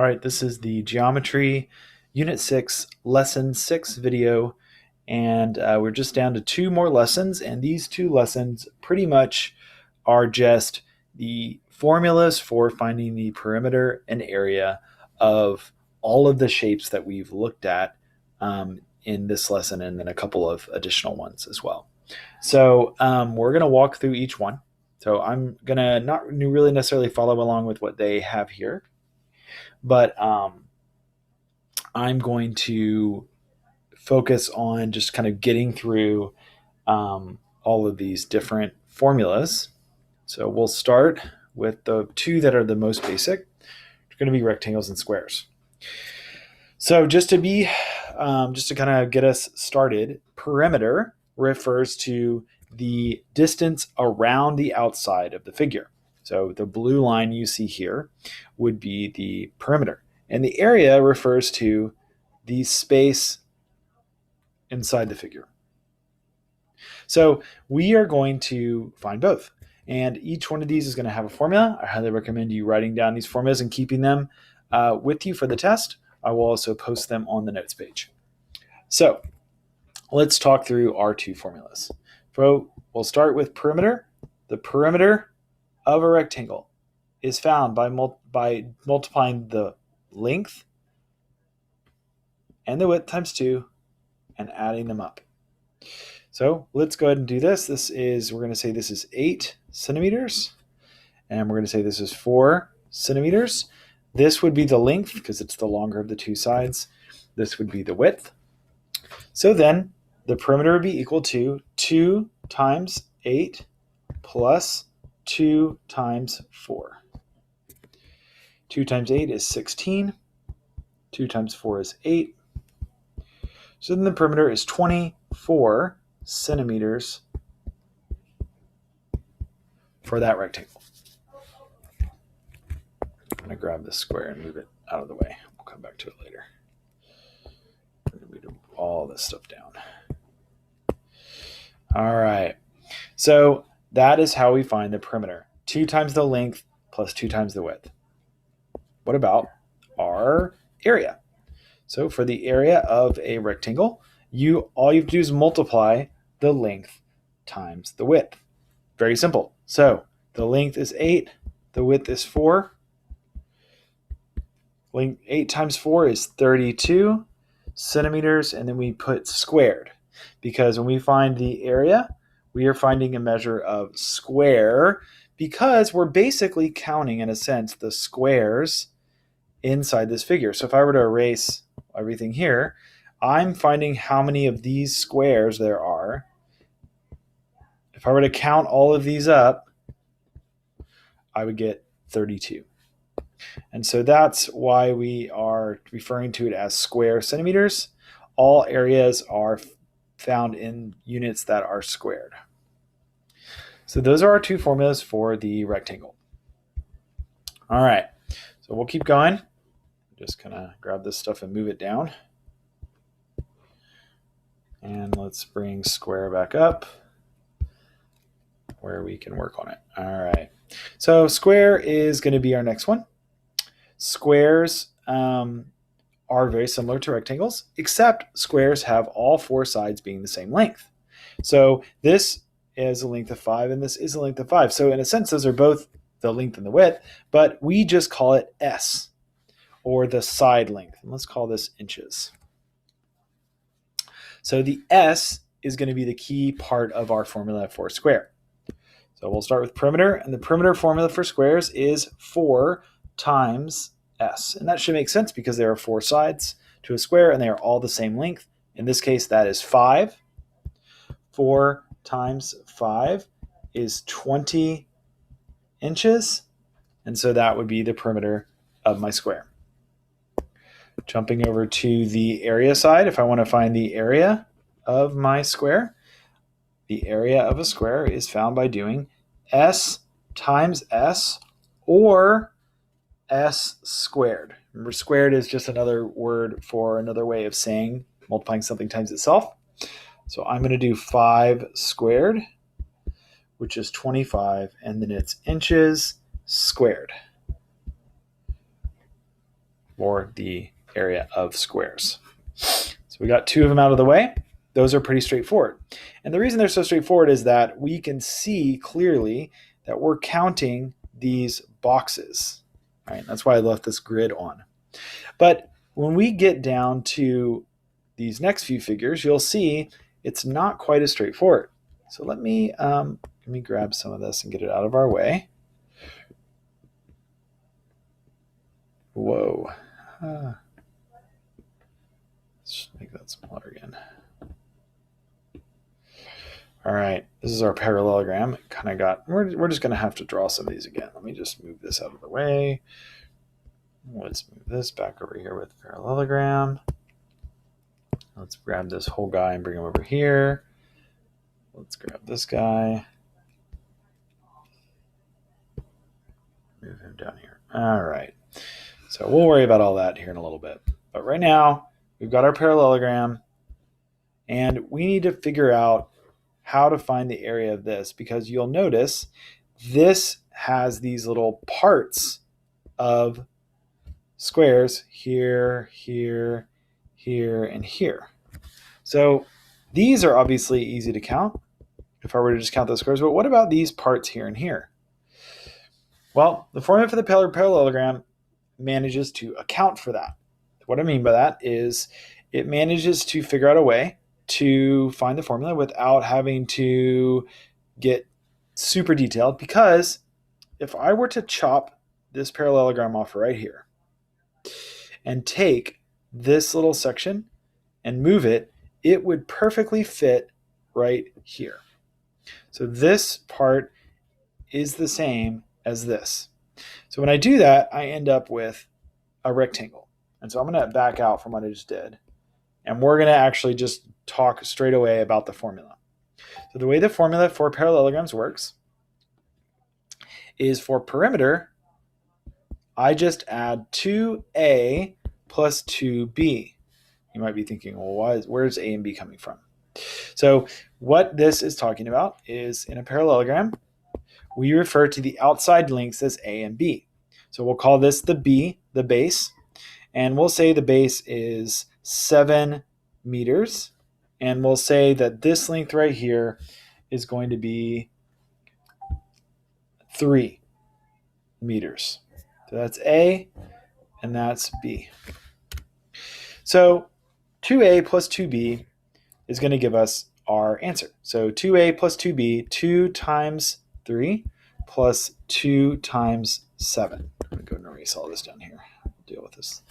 All right, this is the Geometry Unit 6, Lesson 6 video, and we're just down to two more lessons, and these two lessons pretty much are just the formulas for finding the perimeter and area of all of the shapes that we've looked at in this lesson, and then a couple of additional ones as well. So we're going to walk through each one. So I'm going to not really necessarily follow along with what they have here, but I'm going to focus on just kind of getting through all of these different formulas. So we'll start with the two that are the most basic. They're going to be rectangles and squares. So just to kind of get us started, perimeter refers to the distance around the outside of the figure. So the blue line you see here would be the perimeter. And the area refers to the space inside the figure. So we are going to find both. And each one of these is going to have a formula. I highly recommend you writing down these formulas and keeping them with you for the test. I will also post them on the notes page. So let's talk through our two formulas. So we'll start with perimeter. The perimeter of a rectangle is found by multiplying the length and the width times 2 and adding them up. So let's go ahead and do this. We're going to say this is 8 centimeters, and we're going to say this is 4 centimeters. This would be the length because it's the longer of the two sides. This would be the width. So then the perimeter would be equal to 2 times 8 plus 2 times 4. 2 times 8 is 16. 2 times 4 is 8. So then the perimeter is 24 centimeters for that rectangle. I'm going to grab this square and move it out of the way. We'll come back to it later. I'm going to move all this stuff down. All right. So that is how we find the perimeter. 2 times the length plus 2 times the width. What about our area? So for the area of a rectangle, all you have to do is multiply the length times the width. Very simple. So the length is 8, the width is 4. 8 times 4 is 32 centimeters, and then we put squared. Because when we find the area, we are finding a measure of square because we're basically counting, in a sense, the squares inside this figure. So if I were to erase everything here, I'm finding how many of these squares there are. If I were to count all of these up, I would get 32. And so that's why we are referring to it as square centimeters. All areas are found in units that are squared. So those are our two formulas for the rectangle. All right, so we'll keep going. Just kind of grab this stuff and move it down. And let's bring square back up where we can work on it. All right, so square is going to be our next one. Squares are very similar to rectangles, except squares have all 4 sides being the same length. So this is a length of 5, and this is a length of 5. So in a sense, those are both the length and the width, but we just call it S, or the side length. And let's call this inches. So the S is going to be the key part of our formula for square. So we'll start with perimeter, and the perimeter formula for squares is 4 times S. And that should make sense because there are 4 sides to a square and they are all the same length. In this case, that is 5. 4 times 5 is 20 inches. And so that would be the perimeter of my square. Jumping over to the area side, if I want to find the area of my square, the area of a square is found by doing S times S, or S squared. Remember, squared is just another word for another way of saying multiplying something times itself. So I'm going to do 5 squared, which is 25, and then it's inches squared. for the area of squares. So we got two of them out of the way. Those are pretty straightforward. And the reason they're so straightforward is that we can see clearly that we're counting these boxes. Right? That's why I left this grid on. But when we get down to these next few figures, you'll see it's not quite as straightforward. So let me grab some of this and get it out of our way. Whoa. Let's make that smaller again. All right, this is our parallelogram. It kind of got, we're just going to have to draw some of these again. Let me just move this out of the way. Let's move this back over here with parallelogram. Let's grab this whole guy and bring him over here. Let's grab this guy. Move him down here. All right. So we'll worry about all that here in a little bit. But right now, we've got our parallelogram, and we need to figure out how to find the area of this, because you'll notice this has these little parts of squares here, here, here, and here. So these are obviously easy to count if I were to just count those squares, but what about these parts here and here? Well, the formula for the parallelogram manages to account for that. What I mean by that is it manages to figure out a way to find the formula without having to get super detailed, because if I were to chop this parallelogram off right here and take this little section and move it, it would perfectly fit right here. So this part is the same as this. So when I do that, I end up with a rectangle. And so I'm going to back out from what I just did. And we're going to actually just talk straight away about the formula. So the way the formula for parallelograms works is for perimeter, I just add 2a plus 2b. You might be thinking, well, where's a and b coming from? So what this is talking about is in a parallelogram, we refer to the outside lengths as a and b. So we'll call this the b, the base, and we'll say the base is 7 meters, and we'll say that this length right here is going to be 3 meters. So that's A and that's B. So 2A plus 2B is going to give us our answer. So 2A plus 2B, 2 times 3 plus 2 times 7. I'm going to go and erase all this down here. We'll deal with this.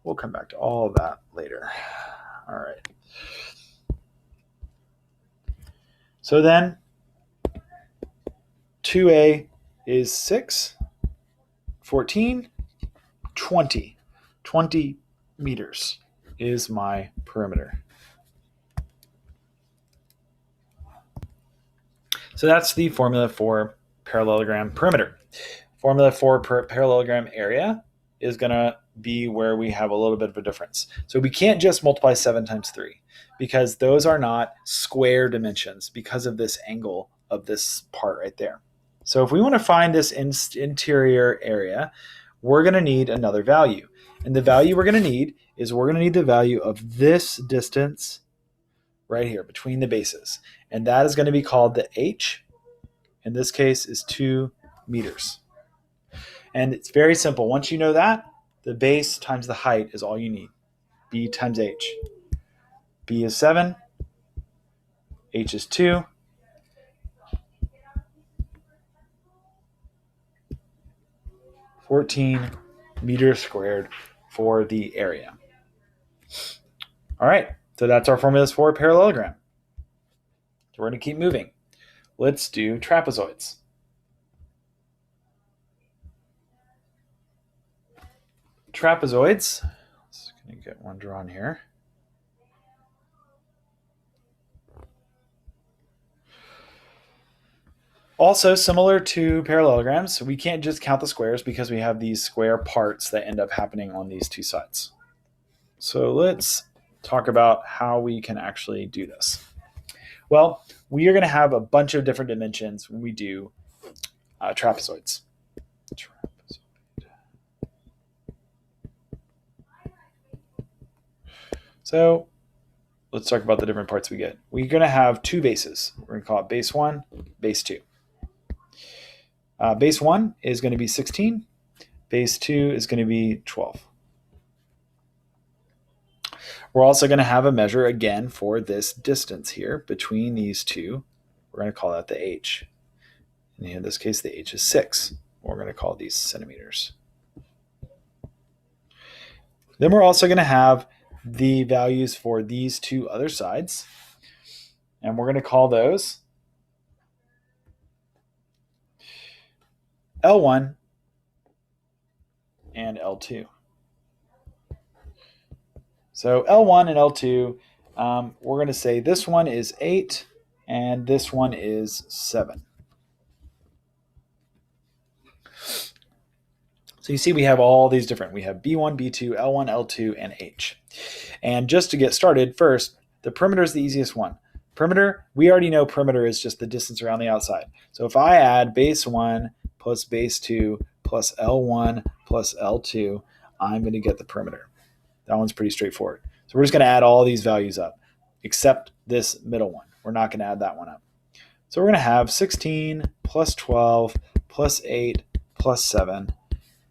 We'll come back to all of that later. All right. So then 2A is 6, 14, 20. 20 meters is my perimeter. So that's the formula for parallelogram perimeter. Formula for parallelogram area is going to be where we have a little bit of a difference. So we can't just multiply 7 times 3 because those are not square dimensions because of this angle of this part right there. So if we want to find this interior area, we're going to need another value. And the value we're going to need is we're going to need the value of this distance right here between the bases. And that is going to be called the h. In this case is 2 meters. And it's very simple. Once you know that, the base times the height is all you need. B times h. B is 7. H is 2. (14 meters squared for the area. All right, so that's our formulas for a parallelogram. So we're going to keep moving. Let's do trapezoids. Trapezoids, just going to get one drawn here. Also similar to parallelograms, we can't just count the squares because we have these square parts that end up happening on these two sides. So let's talk about how we can actually do this. Well, we are going to have a bunch of different dimensions when we do trapezoids. So let's talk about the different parts we get. We're going to have two bases. We're going to call it base 1, base 2. Base 1 is going to be 16. Base 2 is going to be 12. We're also going to have a measure again for this distance here between these two. We're going to call that the h. And in this case, the h is 6. We're going to call these centimeters. Then we're also going to have the values for these two other sides. And we're going to call those L1 and L2. So L1 and L2, we're going to say this one is 8 and this one is 7. So you see we have all these different. We have B1, B2, L1, L2, and H. And just to get started, first, the perimeter is the easiest one. Perimeter, we already know perimeter is just the distance around the outside. So if I add base 1 plus base 2 plus L1 plus L2, I'm going to get the perimeter. That one's pretty straightforward. So we're just going to add all these values up, except this middle one. We're not going to add that one up. So we're going to have 16 plus 12 plus 8 plus 7.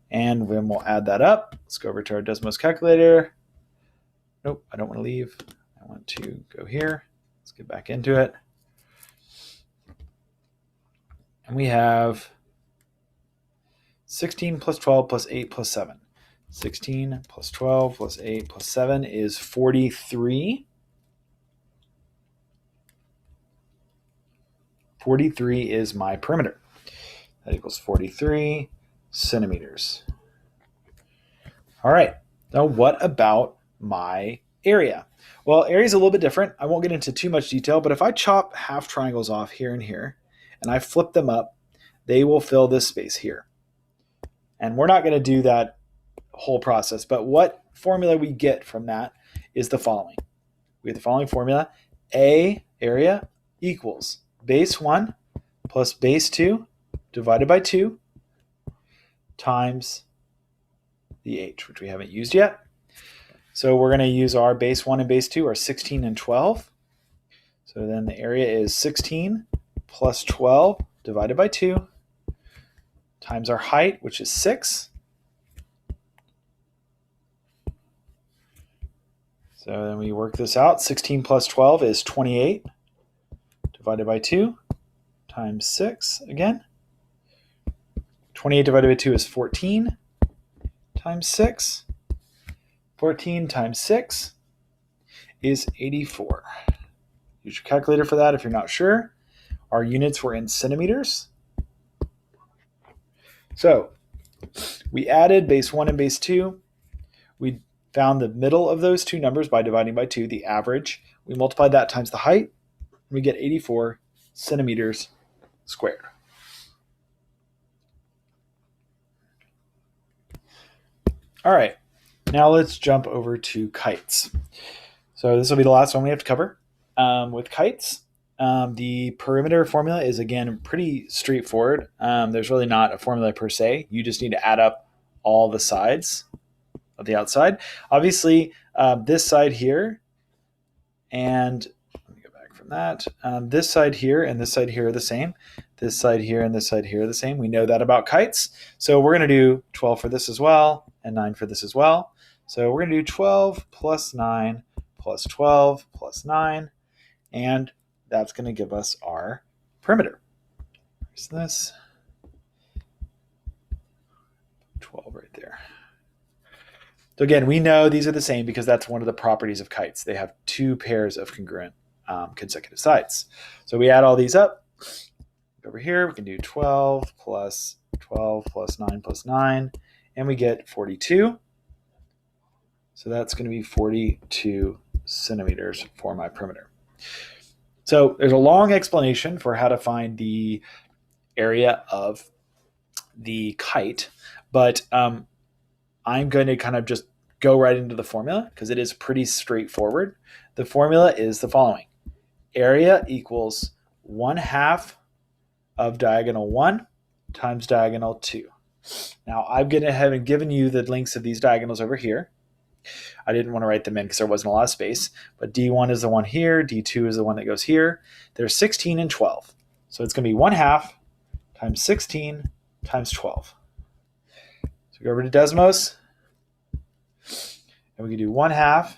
And then we'll add that up. Let's go over to our Desmos calculator. Nope, I don't want to leave. I want to go here. Let's get back into it. And we have 16 plus 12 plus 8 plus 7. 16 plus 12 plus 8 plus 7 is 43. 43 is my perimeter. That equals 43 centimeters. All right, now what about my area? Well, area is a little bit different. I won't get into too much detail, but if I chop half triangles off here and here, and I flip them up, they will fill this space here. And we're not going to do that whole process, but what formula we get from that is the following. We have the following formula. A area equals base 1 plus base 2 divided by 2 times the h, which we haven't used yet. So we're going to use our base 1 and base 2 are 16 and 12. So then the area is 16 plus 12 divided by 2 times our height, which is 6. So then we work this out. 16 plus 12 is 28 divided by 2 times 6 again. 28 divided by 2 is 14 times 6. 14 times 6 is 84. Use your calculator for that if you're not sure. Our units were in centimeters. So we added base 1 and base 2. We found the middle of those two numbers by dividing by 2, the average. We multiplied that times the height, and we get 84 centimeters squared. All right, now let's jump over to kites. So this will be the last one we have to cover. With kites, the perimeter formula is, again, pretty straightforward. There's really not a formula per se. You just need to add up all the sides of the outside. Obviously, this side here, and let me go back from that. This side here and this side here are the same. This side here and this side here are the same. We know that about kites. So we're going to do 12 for this as well and 9 for this as well. So we're going to do 12 plus 9 plus 12 plus 9. And that's going to give us our perimeter. Here's this. 12 right there. So again, we know these are the same because that's one of the properties of kites. They have two pairs of congruent consecutive sides. So we add all these up. Over here, we can do 12 plus 9 plus 9, and we get 42. So that's going to be 42 centimeters for my perimeter. So there's a long explanation for how to find the area of the kite, but I'm going to kind of just go right into the formula because it is pretty straightforward. The formula is the following. Area equals 1/2 of diagonal 1 times diagonal 2. Now I've gone ahead and given you the lengths of these diagonals over here. I didn't want to write them in because there wasn't a lot of space, but D1 is the one here, D2 is the one that goes here. There's 16 and 12. So it's going to be 1/2 times 16 times 12. So we go over to Desmos, and we can do 1/2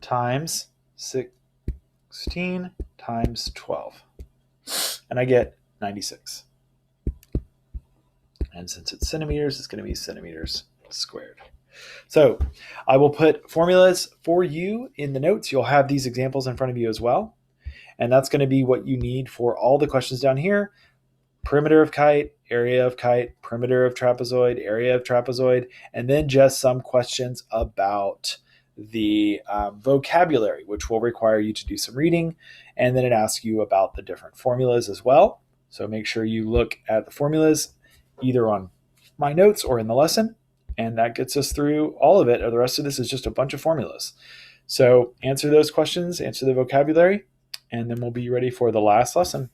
times 16 times 12. And I get 96. And since it's centimeters, it's going to be centimeters squared. So I will put formulas for you in the notes. You'll have these examples in front of you as well. And that's going to be what you need for all the questions down here. Perimeter of kite, area of kite, perimeter of trapezoid, area of trapezoid, and then just some questions about the vocabulary, which will require you to do some reading. And then it asks you about the different formulas as well. So make sure you look at the formulas either on my notes or in the lesson. And that gets us through all of it. Or the rest of this is just a bunch of formulas. So answer those questions, answer the vocabulary, and then we'll be ready for the last lesson.